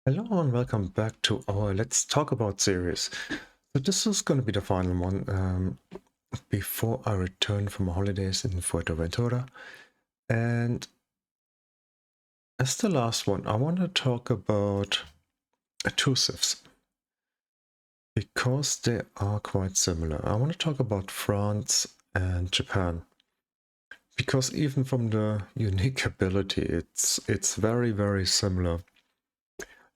Hello and welcome back to our Let's Talk About series. So this is going to be the final one before I return from my holidays in Fuerteventura. And as the last one, I want to talk about two civs because they are quite similar. I want to talk about France and Japan because even from the unique ability, it's very, very similar.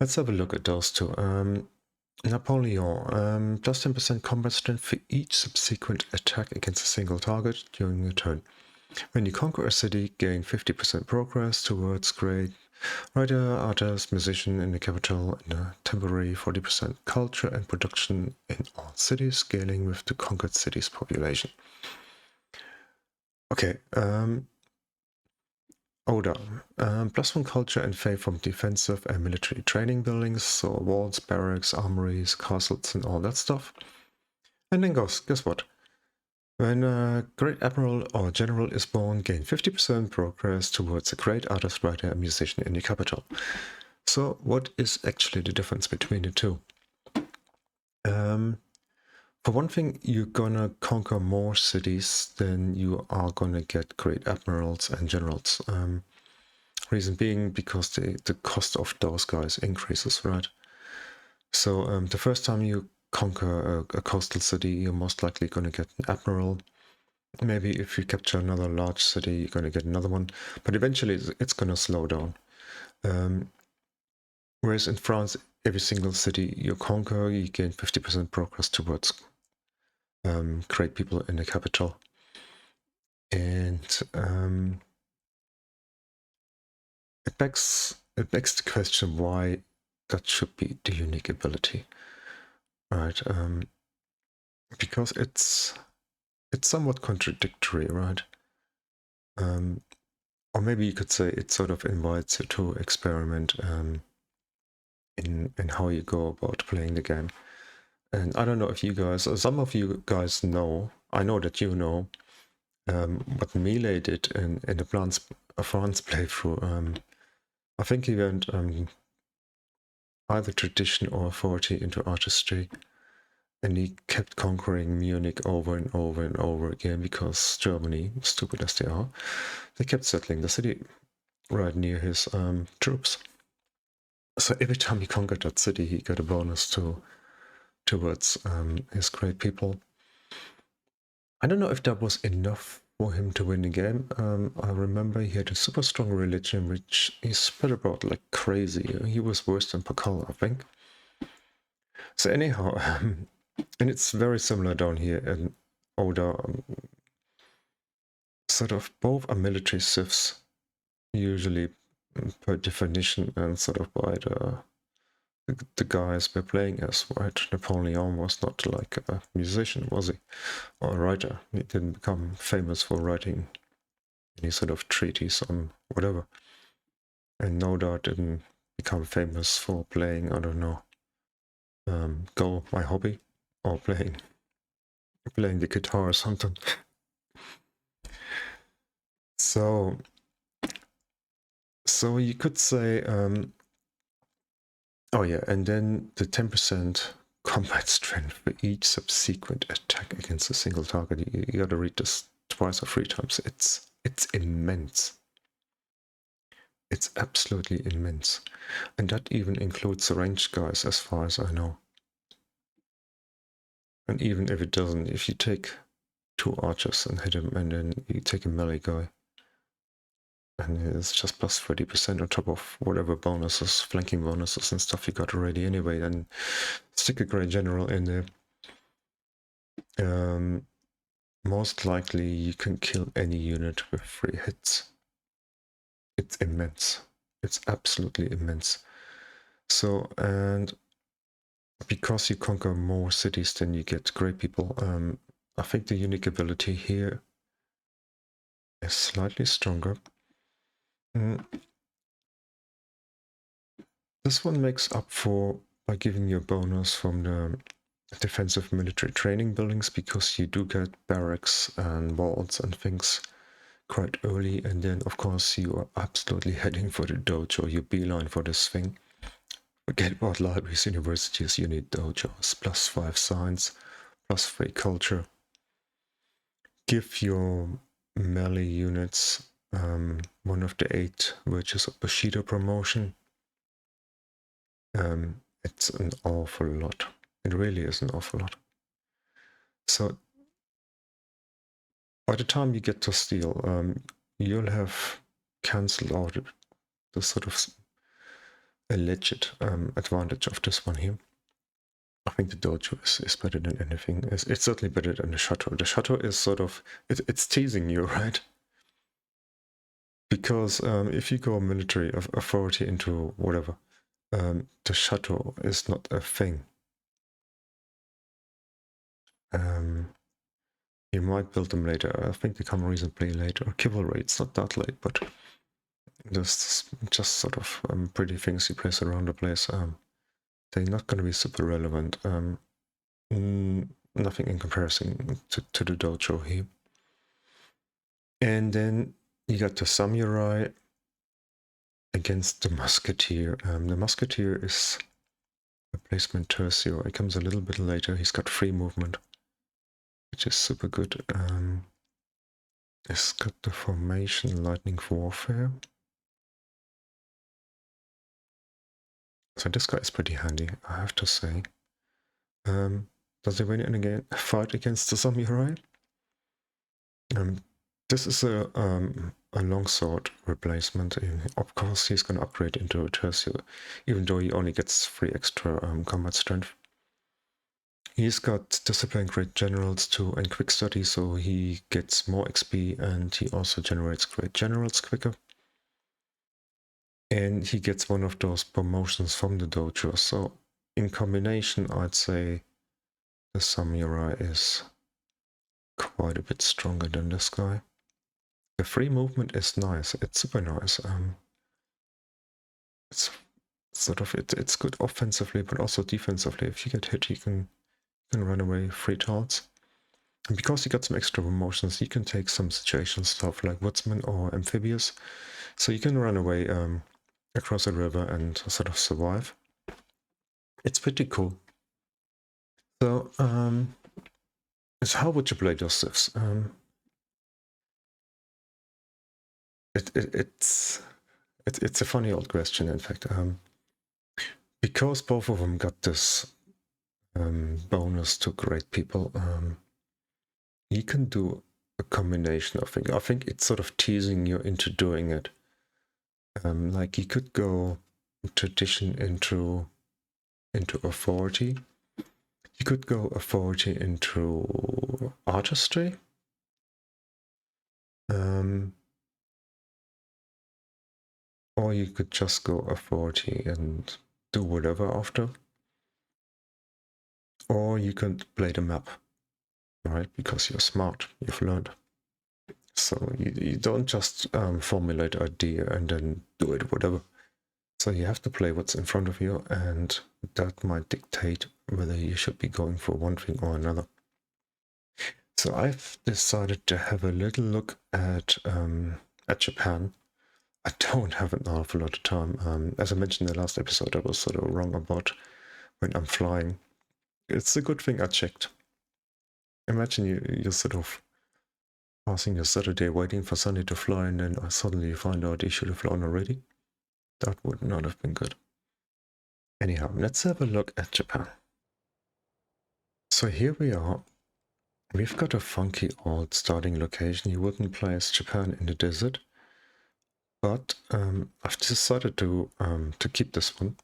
Let's have a look at those two. Napoleon, plus 10% combat strength for each subsequent attack against a single target during a turn. When you conquer a city, gain 50% progress towards great writer, artist, musician in the capital, and a temporary 40% culture and production in all cities, scaling with the conquered city's population. Okay, Oda, plus 1 culture and faith from defensive and military training buildings, so walls, barracks, armories, castles, and all that stuff. And then guess what? When a great admiral or general is born, gain 50% progress towards a great artist, writer, and musician in the capital. So what is actually the difference between the two? For one thing, you're gonna conquer more cities than you are gonna get great admirals and generals. Reason being because the cost of those guys increases, right? So the first time you conquer a coastal city, you're most likely gonna get an admiral. Maybe if you capture another large city, you're gonna get another one, but eventually it's gonna slow down. Whereas in France, every single city you conquer, you gain 50% progress towards great people in the capital. And it begs the question why that should be the unique ability, right? Because it's somewhat contradictory, right? Or maybe you could say it sort of invites you to experiment in how you go about playing the game. And I don't know if you guys, or some of you guys know, I know that you know, what Milae did in the France playthrough. I think he went either tradition or authority into artistry, and he kept conquering Munich over and over and over again because Germany, stupid as they are, they kept settling the city right near his troops. So every time he conquered that city, he got a bonus towards his great people. I don't know if that was enough for him to win the game. I remember he had a super strong religion, which he spread about like crazy. He was worse than Pakal, I think. So anyhow, and it's very similar down here in Oda. Sort of both are military civs, usually per definition, and sort of by the guys we're playing as, right? Napoleon was not like a musician, was he? Or a writer. He didn't become famous for writing any sort of treatise on whatever. And Noda didn't become famous for playing, I don't know, Go, my hobby, or playing the guitar or something. So you could say, oh yeah, and then the 10% combat strength for each subsequent attack against a single target. You gotta read this twice or three times. It's immense. It's absolutely immense. And that even includes the ranged guys, as far as I know. And even if it doesn't, if you take 2 archers and hit him, and then you take a melee guy, and it's just plus 30% on top of whatever bonuses, flanking bonuses and stuff you got already anyway, then stick a great general in there. Most likely you can kill any unit with 3 hits. It's immense. It's absolutely immense. So, and because you conquer more cities than you get great people, I think the unique ability here is slightly stronger. This one makes up for by giving you a bonus from the defensive military training buildings, because you do get barracks and walls and things quite early, and then of course you are absolutely heading for the dojo, you beeline for this thing. Forget about libraries, universities, you need dojos, +5 science, +3 culture. Give your melee units one of the 8 virtues of Bushido promotion. It's an awful lot. It really is an awful lot. So by the time you get to steel, you'll have cancelled out the sort of alleged advantage of this one here. I think the dojo is better than anything. It's certainly better than the shuttle. The shuttle is sort of, it's teasing you, right? Because if you go military authority into whatever, the shuttle is not a thing. You might build them later. I think they come reasonably later. Cavalry, it's not that late, but there's just sort of pretty things you place around the place. They're not going to be super relevant. Nothing in comparison to the dojo here. And then you got the samurai against the musketeer. The musketeer is a placement tercio. It comes a little bit later. He's got free movement, which is super good. It's got the formation lightning warfare. So this guy is pretty handy, I have to say. Does he win it again? Fight against the samurai? This is a longsword replacement. Of course, he's going to upgrade into a tercio, even though he only gets 3 extra combat strength. He's got discipline great generals too and quick study, so he gets more XP and he also generates great generals quicker. And he gets one of those promotions from the dojo. So in combination, I'd say the samurai is quite a bit stronger than this guy. The free movement is nice. It's super nice. It's sort of it's good offensively, but also defensively. If you get hit, you can run away 3 tiles. And because you got some extra promotions, you can take some situation stuff like woodsman or amphibious. So you can run away across a river and sort of survive. It's pretty cool. So, so how would you play those civs? It's a funny old question, in fact. Because both of them got this bonus to great people, you can do a combination of things. I think it's sort of teasing you into doing it. Like you could go tradition into authority. You could go authority into artistry. Or you could just go authority and do whatever after. Or you could play the map, right? Because you're smart, you've learned. So you don't just formulate an idea and then do it, whatever. So you have to play what's in front of you, and that might dictate whether you should be going for one thing or another. So I've decided to have a little look at Japan. I don't have an awful lot of time. As I mentioned in the last episode, I was sort of wrong about when I'm flying. It's a good thing I checked. Imagine you're sort of passing your Saturday waiting for Sunday to fly, and then suddenly you find out you should have flown already. That would not have been good. Anyhow, let's have a look at Japan. So here we are. We've got a funky old starting location. You wouldn't play as Japan in the desert. But I've decided to keep this one.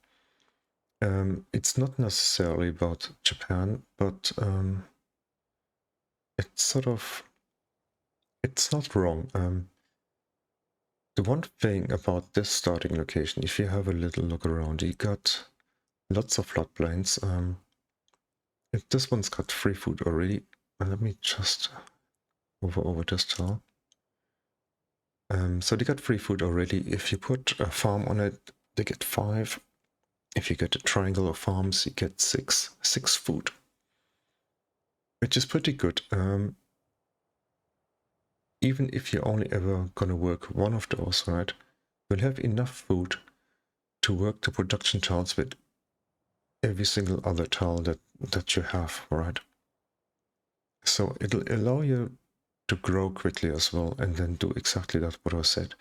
It's not necessarily about Japan, but it's not wrong. The one thing about this starting location, if you have a little look around, you got lots of floodplains. This one's got free food already. Let me just over this tile. So they got free food already. If you put a farm on it, they get 5. If you get a triangle of farms, you get 6 food, which is pretty good. Even if you're only ever gonna work one of those, right, you'll have enough food to work the production tiles with every single other tile that you have, right? So it'll allow you to grow quickly as well, and then do exactly that what I said.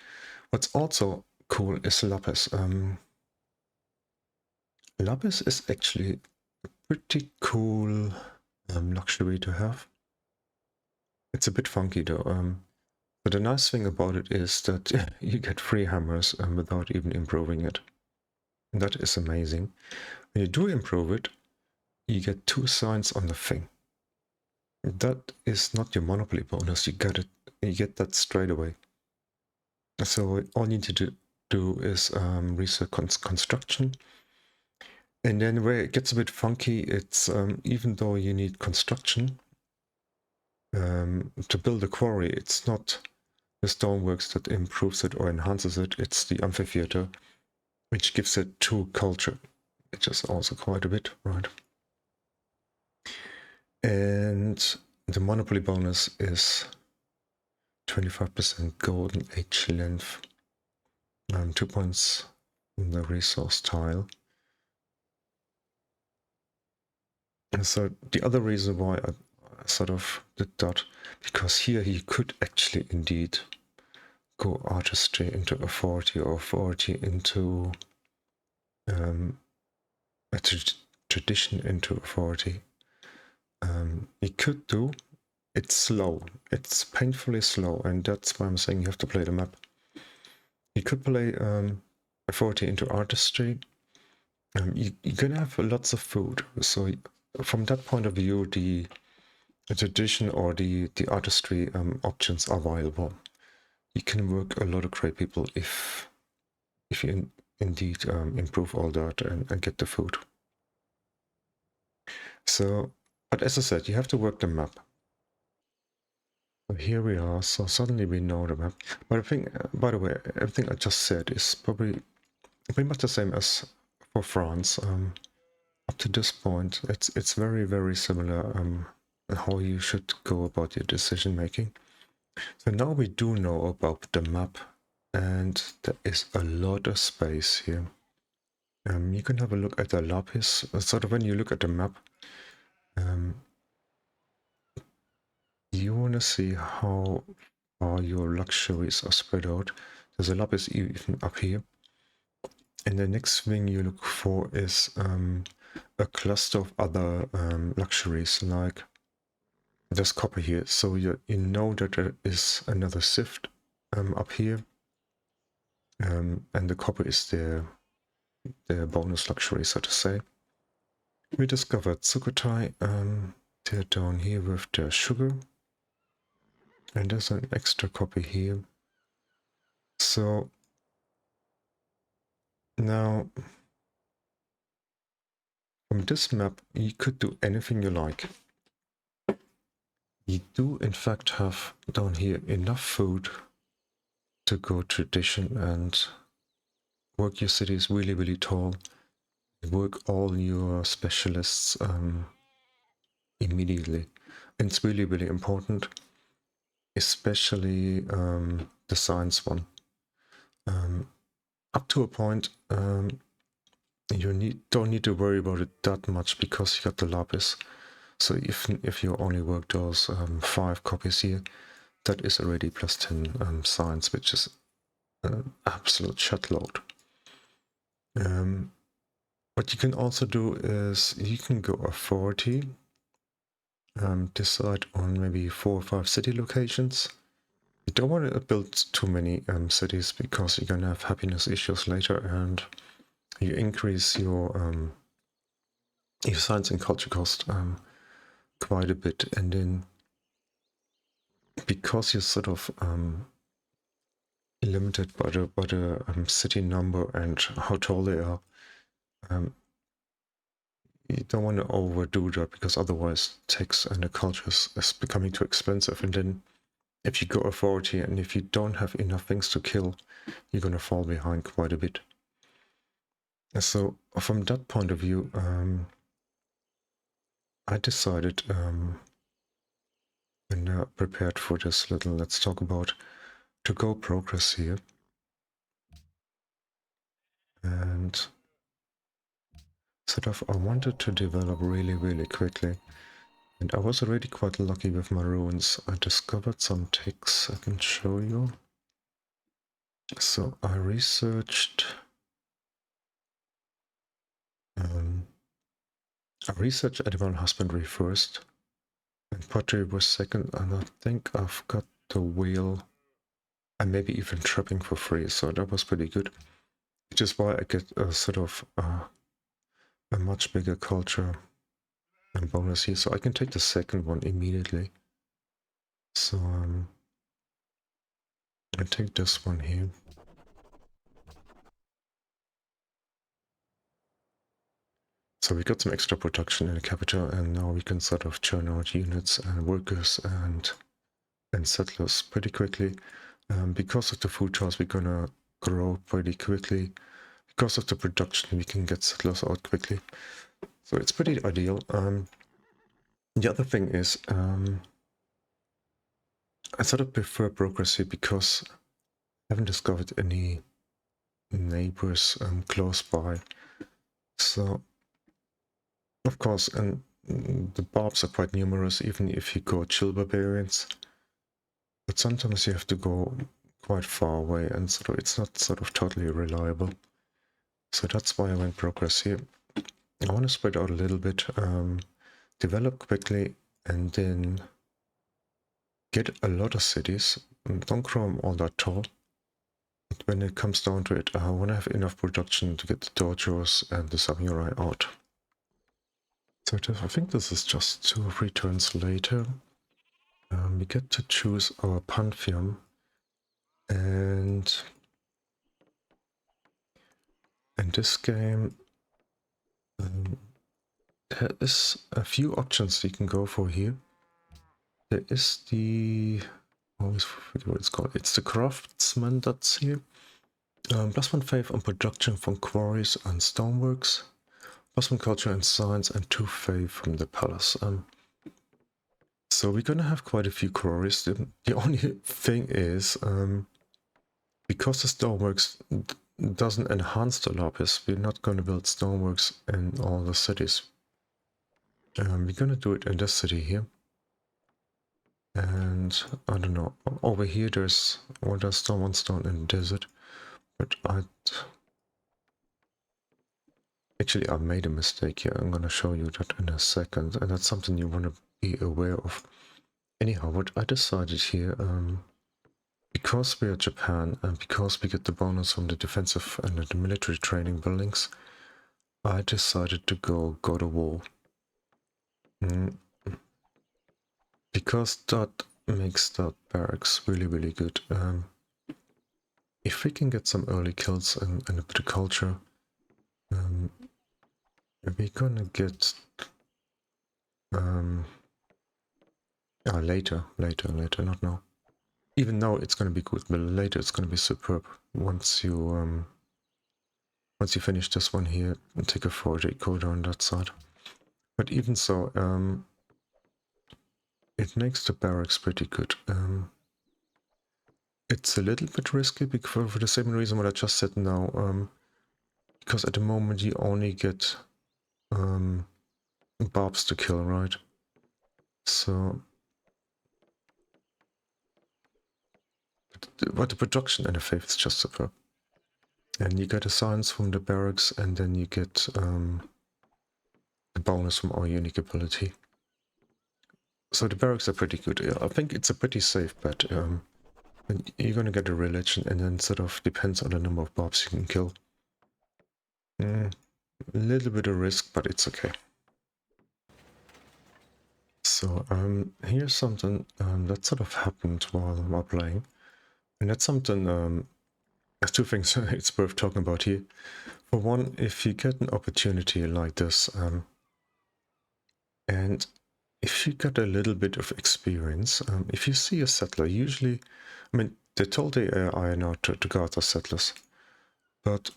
What's also cool is lapis. Lapis is actually a pretty cool luxury to have. It's a bit funky though. But the nice thing about it is that you get free hammers without even improving it. And that is amazing. When you do improve it, you get 2 signs on the thing. That is not your monopoly bonus. You get that straight away. So all you need to do is reset construction. And then where it gets a bit funky, it's even though you need construction to build a quarry, it's not the stoneworks that improves it or enhances it, it's the amphitheater, which gives it 2 culture, which is also quite a bit, right? And the monopoly bonus is 25% golden age length, 2 points in the resource tile. And so the other reason why I sort of did that, because here you could actually indeed go artistry into authority or authority into a tradition into authority. You could do. It's slow. It's painfully slow, and that's why I'm saying you have to play the map. You could play authority into artistry. You're gonna have lots of food, so from that point of view, the tradition or the artistry options are viable. You can work a lot of great people if you indeed improve all that and get the food. So, but as I said, you have to work the map. So here we are. So suddenly we know the map. But I think, by the way, everything I just said is probably pretty much the same as for France. Up to this point, it's very, very similar how you should go about your decision making. So now we do know about the map, and there is a lot of space here. You can have a look at the lapis. Sort of when you look at the map, you want to see how far your luxuries are spread out. There's a lapis even up here. And the next thing you look for is a cluster of other luxuries, like there's copper here. So you know that there is another sift up here. And the copper is their bonus luxury, so to say. We discovered Sukhothai. They're down here with the sugar. And there's an extra copy here. So now from this map, you could do anything you like. You do in fact have down here enough food to go tradition and work your cities really, really tall. Work all your specialists immediately. And it's really, really important, especially the science one. Up to a point, you don't need to worry about it that much because you got the lapis. So if you only work those 5 copies here, that is already plus 10 science, which is an absolute shitload. What you can also do is you can go authority, decide on maybe 4 or 5 city locations. You don't want to build too many cities because you're gonna have happiness issues later, and you increase your science and culture cost quite a bit, and then because you're sort of limited by the city number and how tall they are, you don't want to overdo that because otherwise tax and the culture is becoming too expensive, and then if you go authority and if you don't have enough things to kill, you're going to fall behind quite a bit. And so from that point of view, I decided when prepared for this little let's talk about to go progress here, and I wanted to develop really quickly. And I was already quite lucky with my runes. I discovered some ticks I can show you. So I researched animal husbandry first, and pottery was second, and I think I've got the wheel and maybe even trapping for free, so that was pretty good. Which is why I get a a much bigger culture and bonus here, so I can take the second one immediately. So I take this one here. So we got some extra production in the capital, and now we can sort of churn out units and workers and settlers pretty quickly. Because of the food choice, we're gonna grow pretty quickly. Because of the production, we can get settlers out quickly. So it's pretty ideal. The other thing is, I sort of prefer progress because I haven't discovered any neighbors close by. So, of course, and the barbs are quite numerous, even if you go chill barbarians. But sometimes you have to go quite far away, and it's not totally reliable. So that's why I went progress here. I want to spread out a little bit, develop quickly, and then get a lot of cities. Don't grow them all that tall. But when it comes down to it, I want to have enough production to get the dojos and the samurai out. So I think this is just 2 or 3 turns later. We get to choose our pantheon, and in this game there is a few options you can go for here. There is the, I always forget what it's called. It's the craftsman that's here. +1 faith on production from quarries and stoneworks. +1 culture and science, and 2 faith from the palace. So we're gonna have quite a few quarries. The only thing is, because the stoneworks doesn't enhance the lapis, we're not gonna build stoneworks in all the cities. We're gonna do it in this city here. And I don't know, over here there's one stone in the desert, but actually I made a mistake here. I'm gonna show you that in a second, and that's something you want to be aware of. Anyhow, what I decided here, because we are Japan and because we get the bonus from the defensive and the military training buildings, I decided to go to war. Because that makes that barracks really good. If we can get some early kills and a bit of culture, we're gonna get later, not now. Even now it's gonna be good, but later it's gonna be superb. Once you finish this one here and take a 4-day coda on that side. But even so, it makes the barracks pretty good. It's a little bit risky because for the same reason what I just said now, because at the moment you only get barbs to kill, right? So, but the production and the faith is just superb. And you get a science from the barracks, and then you get a bonus from our unique ability. So the barracks are pretty good. I think it's a pretty safe bet. You're gonna get a religion, and then depends on the number of barbs you can kill. A little bit of risk, but it's okay. So here's something that happened while playing, and that's something. There's 2 things it's worth talking about here. For one, if you get an opportunity like this, and if you got a little bit of experience, if you see a settler, usually, I mean, they told the AI now to guard the settlers, but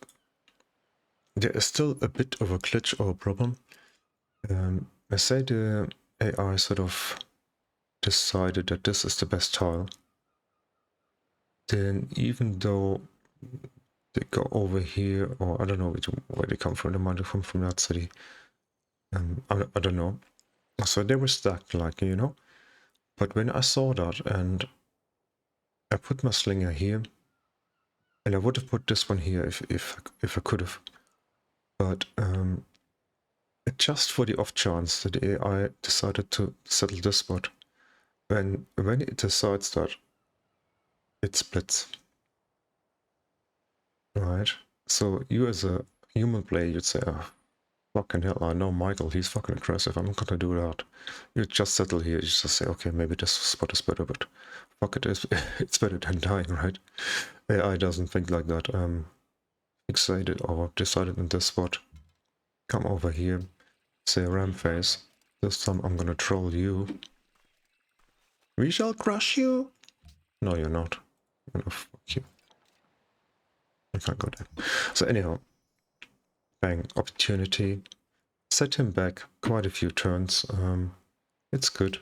there is still a bit of a glitch or a problem. I say the AI decided that this is the best tile, then even though they go over here, or I don't know where they come from. They might have come from that city. I don't know. So they were stacked, like, you know. But when I saw that, and I put my slinger here, and I would have put this one here if I could have, but just for the off chance that the AI decided to settle this spot, when it decides that, it splits. Right? So you as a human player, you'd say, oh, fucking hell, I know Michael, he's fucking aggressive, I'm not gonna do that. You just settle here, you just say, okay, maybe this spot is better, but fuck it, it's better than dying, right? AI doesn't think like that. Fixated or decided in this spot, come over here, say ram face. This time I'm gonna troll you. We shall crush you! No, you're not. Oh, fuck you. I can't go there. So anyhow, bang, opportunity. Set him back quite a few turns. It's good.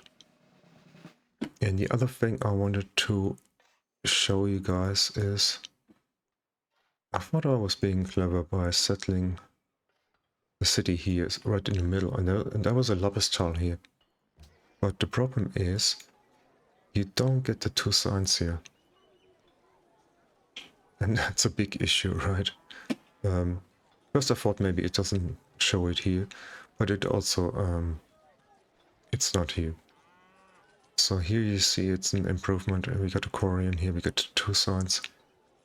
And the other thing I wanted to show you guys is I thought I was being clever by settling the city here right in the middle, and there was a lapis tile here. But the problem is you don't get the two signs here. And that's a big issue, right? First I thought maybe it doesn't show it here, but it also, it's not here. So here you see it's an improvement, and we got a quarry, and here we got two signs.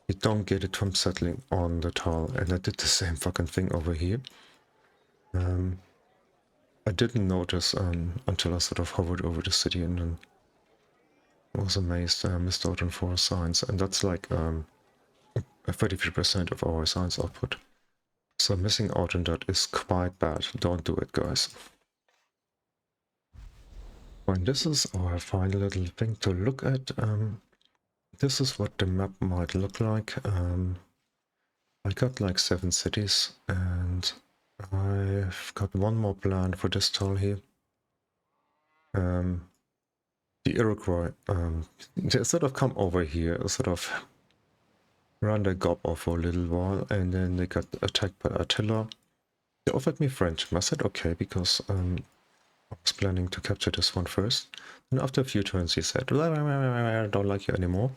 You don't get it from settling on the tile, and I did the same fucking thing over here. I didn't notice until I sort of hovered over the city, and then was amazed I missed out on 4 signs, and that's like 33% of our signs output. So missing out on that is quite bad. Don't do it, guys. And this is our final little thing to look at. This is what the map might look like. I got like 7 cities, and I've got one more plan for this tile here. The Iroquois, they sort of come over here, sort of run their gob off for a little while, and then they got attacked by Attila. They offered me friendship. I said okay, because I was planning to capture this one first. And after a few turns he said, I don't like you anymore.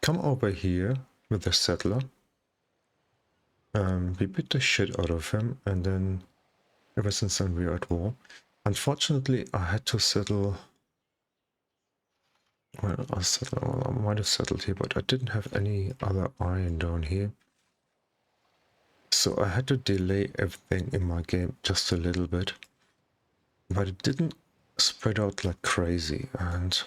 Come over here with the settler. We beat the shit out of him, and then ever since then we are at war. Unfortunately, I had to settle. Well, I might have settled here, but I didn't have any other iron down here. So I had to delay everything in my game just a little bit. But it didn't spread out like crazy, and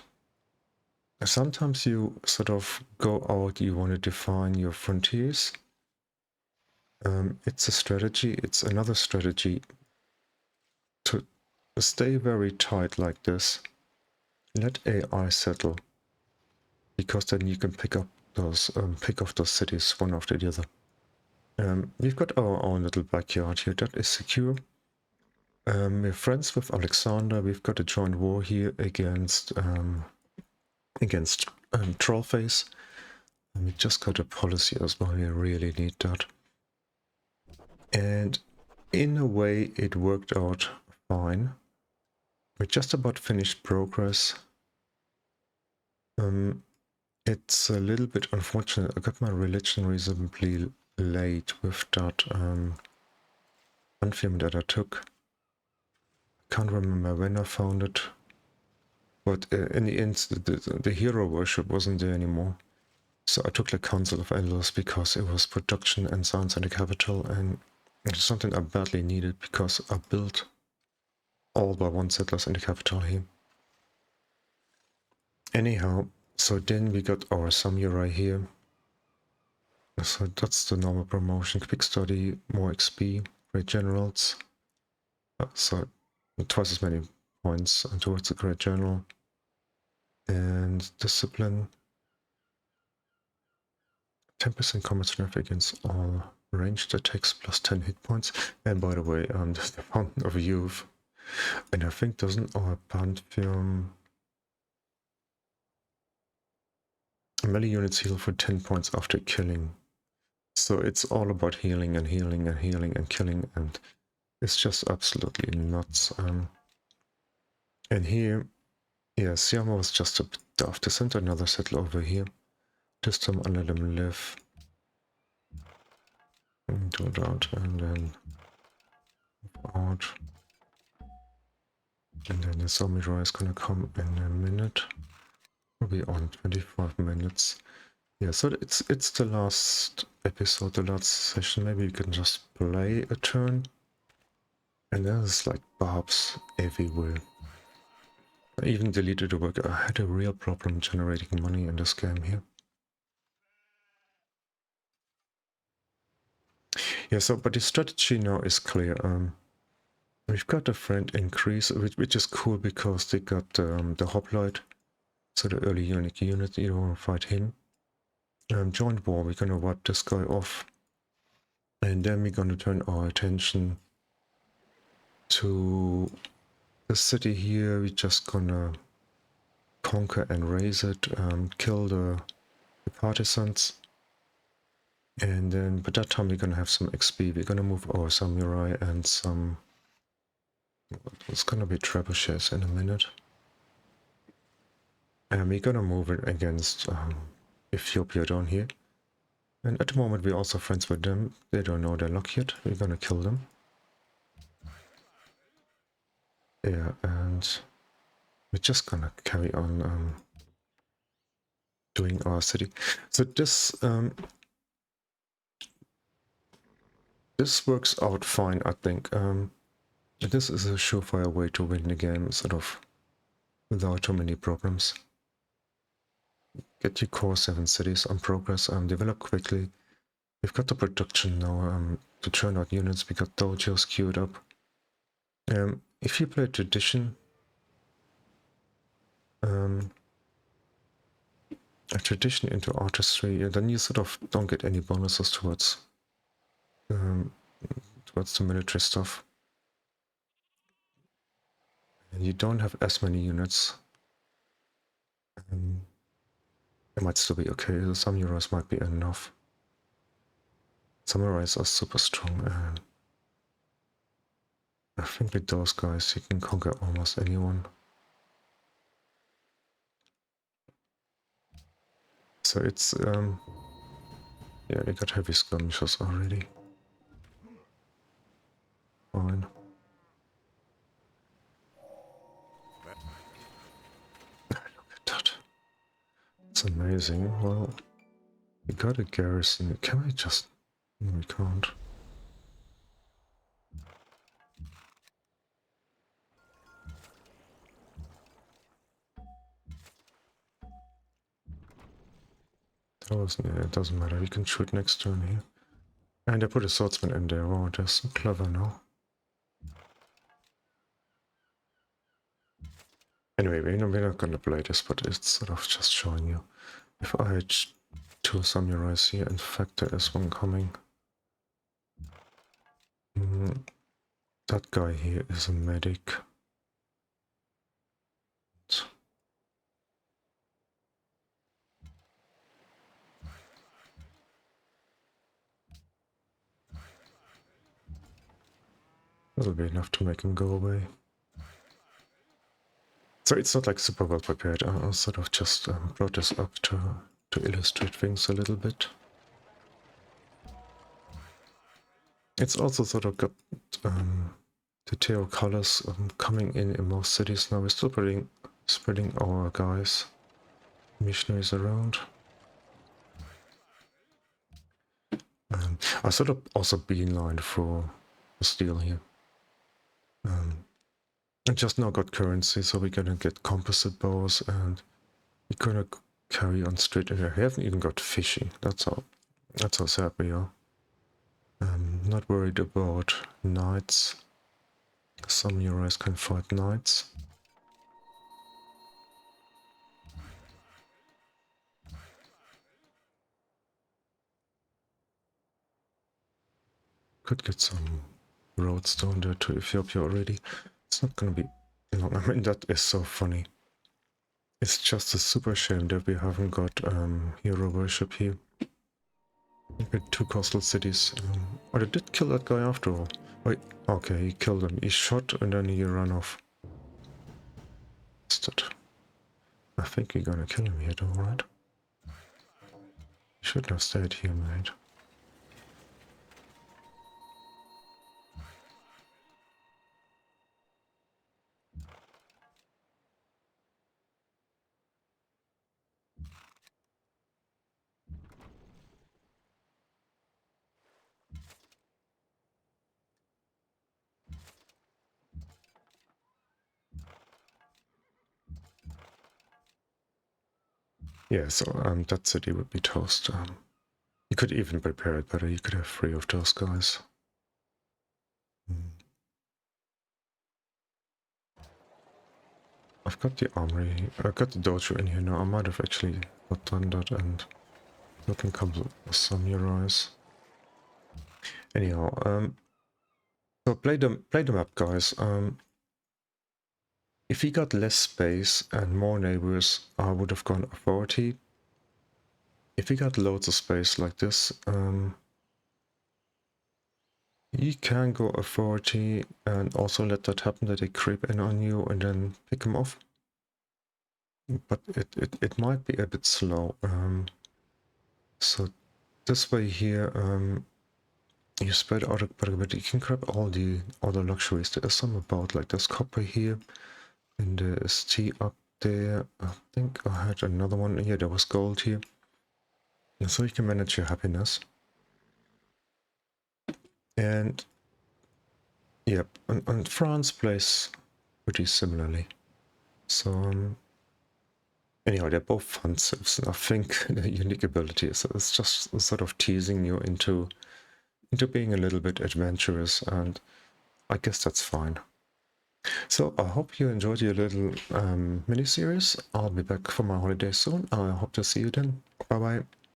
sometimes you sort of go out, you want to define your frontiers. It's a strategy, it's another strategy to stay very tight like this. Let AI settle, because then you can pick off those cities one after the other. We've got our own little backyard here that is secure. We're friends with Alexander. We've got a joint war here against Trollface. And we just got a policy as well. We really need that. And in a way, it worked out fine. We just about finished progress. It's a little bit unfortunate. I got my religion reasonably late with that unfilm that I took. Can't remember when I found it, but in the end, the hero worship wasn't there anymore. So I took the Council of Elders because it was production and science in the capital, and it's something I badly needed because I built all by 1 settlers in the capital here. Anyhow, so then we got our samurai here. So that's the normal promotion: quick study, more XP, great generals. So twice as many points towards the great general. And discipline, 10% combat strength against all ranged attacks plus 10 hit points. And by the way, there's the Fountain of Youth. And I think doesn't our Pantheon melee units heal for 10 points after killing So it's all about healing and healing and healing and killing, and it's just absolutely nuts. And here, yeah, Siama was just a bit daft. They sent another settler over here. This time I let him live. And do that, and then out. And then the samurai is gonna come in a minute. We'll be on 25 minutes. Yeah, so it's the last episode, the last session. Maybe you can just play a turn. And there's like barbs everywhere. I even deleted the work. I had a real problem generating money in this game here. Yeah, so but the strategy now is clear. We've got a friend increase, which is cool because they got the hoplite. So the early unique unit, you don't want to fight him. Joint war, we're gonna wipe this guy off. And then we're gonna turn our attention to the city here. We're just gonna conquer and raise it, kill the partisans. And then by that time we're gonna have some XP. We're gonna move our samurai and some... It's gonna be trebuchets in a minute. And we're gonna move it against Ethiopia down here. And at the moment we're also friends with them. They don't know their luck yet. We're gonna kill them. Yeah, and we're just gonna carry on doing our city. So this this works out fine, I think. This is a surefire way to win the game, sort of without too many problems. Get your core 7 cities on progress, develop quickly. We've got the production now to churn out units. We got dojos queued up. If you play tradition, a tradition into artistry, then you sort of don't get any bonuses towards the military stuff. And you don't have as many units. It might still be okay. The samurais might be enough. Samurais are super strong, and I think with those guys you can conquer almost anyone. So it's yeah, we got heavy skirmishers already. Fine. Look at that. It's amazing. Well, we got a garrison. Can we just... No, we can't. That wasn't... Yeah, it doesn't matter. We can shoot next turn here. And I put a swordsman in there. Oh, they're so clever now. Anyway, we're not gonna play this, but it's sort of just showing you. If I had 2 samurais here, in fact there is one coming. That guy here is a medic. That'll be enough to make him go away. So it's not like super well prepared. I sort of just brought this up to illustrate things a little bit. It's also sort of got the Teo colors coming in most cities now. We're still spreading our guys, missionaries around. I sort of also beeline for the steel here. I just now got currency, so we're gonna get composite bows, and we're gonna carry on straight in there. We haven't even got fishing. That's how sad we are. Not worried about knights. Some samurais can fight knights. Could get some roads down there to Ethiopia already. It's not gonna be long. I mean, that is so funny. It's just a super shame that we haven't got hero worship here. Okay, 2 coastal cities. Oh, they did kill that guy after all. Wait, okay, he killed him. He shot and then he ran off. Bastard. I think we're gonna kill him here though, right? He shouldn't have stayed here, mate. Yeah, so that city would be toast. You could even prepare it better. You could have 3 of those guys. I've got the armory. I've got the dojo in here now. I might have actually got done that and you can come with some samurais. Anyhow, so play the map, guys. If he got less space and more neighbors, I would have gone authority. If he got loads of space like this, you can go authority and also let that happen, that they creep in on you and then pick them off. But it might be a bit slow. So this way here, you spread out a bit. You can grab all the luxuries. There is some about, like there's copper here, and there is tea up there. I think I had another one. Yeah, there was gold here. And so you can manage your happiness. And yep, and France plays pretty similarly. So anyhow, they're both fun civs, and I think the unique ability is it's just sort of teasing you into being a little bit adventurous, and I guess that's fine. So I hope you enjoyed your little mini-series. I'll be back for my holiday soon. I hope to see you then. Bye bye.